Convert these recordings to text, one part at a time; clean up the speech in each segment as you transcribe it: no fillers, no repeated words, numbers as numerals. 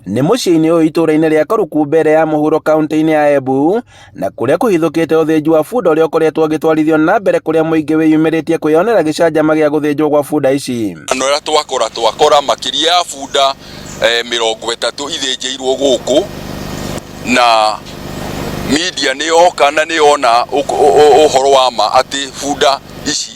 nĩ mũciĩ-inĩ ũyũ itũũra-inĩ rĩa Karuku mbere ya mũhuro kaunti-inĩ ya Embu, na kũrĩa kũhithũkĩte ũthĩnji wa bunda ũrĩa ũkoretwo ũgĩtwarithio na mbere kũrĩa mũingĩ wĩyumĩrĩtie kwĩyonera gĩcanjama gĩa gũthĩnjwo gwa bunda ici. Ũrĩa twakora makĩria ya bunda 30 ithĩnjĩirwo gũkũ, na media nĩ yoka na nĩ yona ũhoro wa ma atĩ bunda ici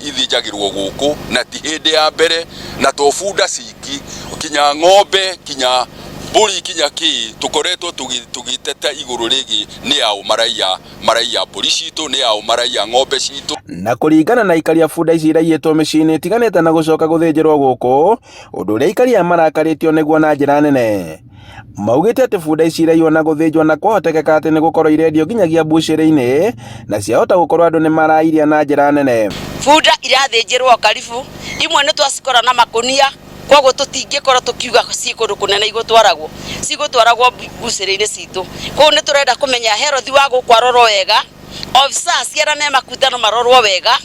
ithĩnjagĩrwo gũkũ, na ti hĩndĩ ya mbere, na to bunda ciki, kinya ng'ombe, kinya mbũri, kinya kĩ, tũkoretwo tũgĩteta igũrũ rĩgĩ nĩ yaũ maraiya mbũri citũ, nĩ yaũ maraiya ng'ombe citũ. Na kũringana na aikari a bunda ici iraiyĩtwo mĩciĩ-inĩ ĩtiganĩte na gũcoka gũthĩnjĩrwo gũkũ, ũndũ ũrĩa aikari aya marakarĩtio nĩguo na njĩra nene. Maugĩte atĩ bunda ici iraiywo na gũthĩnjwo na kwahotekeka atĩ nĩ gũkorwo irendio nginyagia mbucĩrĩ-inĩ, na ciahota gũkorwo andũ nĩ marairia na njĩra nene. Bunda irathĩnjĩrwo karibu, imwe nĩ twacikora na makũnia, koguo tũtingĩkorwo tũkiuga ciĩ kũndũ kũnene cigũtwaragwo mbucĩrĩ-inĩ citũ. Koguo nĩ tũrenda kũmenya herothi wa gũkũ arorwo wega, officers arĩa me makutano marorwo wega,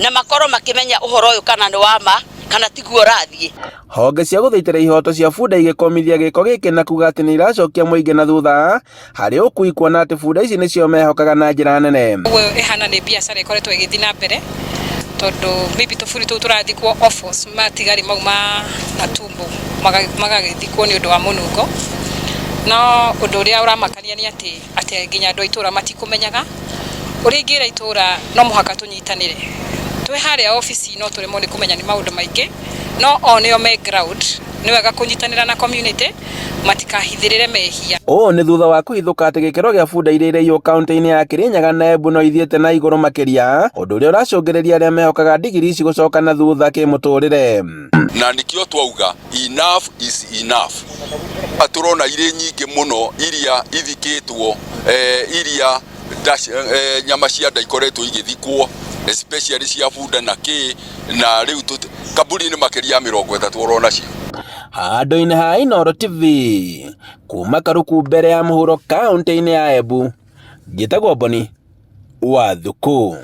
na makorwo makĩmenya ũhoro ũyũ kana nĩ wa ma kana tiguo ũrathiĩ. Honge cia gũthaitĩra ihoto cia bunda igĩkomithia gĩko gĩkĩ na kuga atĩ nĩ iracokia mũingĩ na thutha harĩ ũkui, kuona atĩ bunda ici nĩcio mehokaga na njĩra nene. Ũguo ĩhana nĩ biacara ĩkoretwo ĩgĩthiĩ na mbere, tondũ maybe tũburi tũu tũrathikwo offals matigari mau ma matumbo magagĩthikwo nĩ ũndũ wa mũnungo. No ũndũ ũrĩa ũramakania nĩ atĩ nginya andũ a itũũra matikũmenyaga ũrĩa ingĩra itũũra. No mũhaka tũnyitanĩre twĩ harĩa ofici, no tũremwo nĩ kũmenya nĩ maũndũ maingĩ, no o nĩo me ground. Nĩ wega kũnyitanĩra na community matikahithĩrĩre mehia. Ũũ nĩ thutha wa kũhithũka atĩ gĩkĩro gĩa bunda iria iraiywo kaunti-inĩ ya Kirinyaga na Embu no ithiĩte na igũrũ makĩria, ũndũ ũrĩa ũracũngĩrĩria arĩa mehokaga ndigiri ici gũcoka na thutha kĩmũtũrĩre. Na nĩkĩo twauga enough is enough. Tũrona irĩ nyingĩ mũno iria ithikĩtwo, iria nyama cia nda ikoretwo igĩthikwo, especially cia bunda na kĩ, na rĩu kaburi nĩ makĩria ya 30 ũrona cio. Handũ-inĩ ha Inooro TV kuma Karuku mbere ya mũhuro kaunti-inĩ ya Embu, njĩtagwo Boni Wathuku.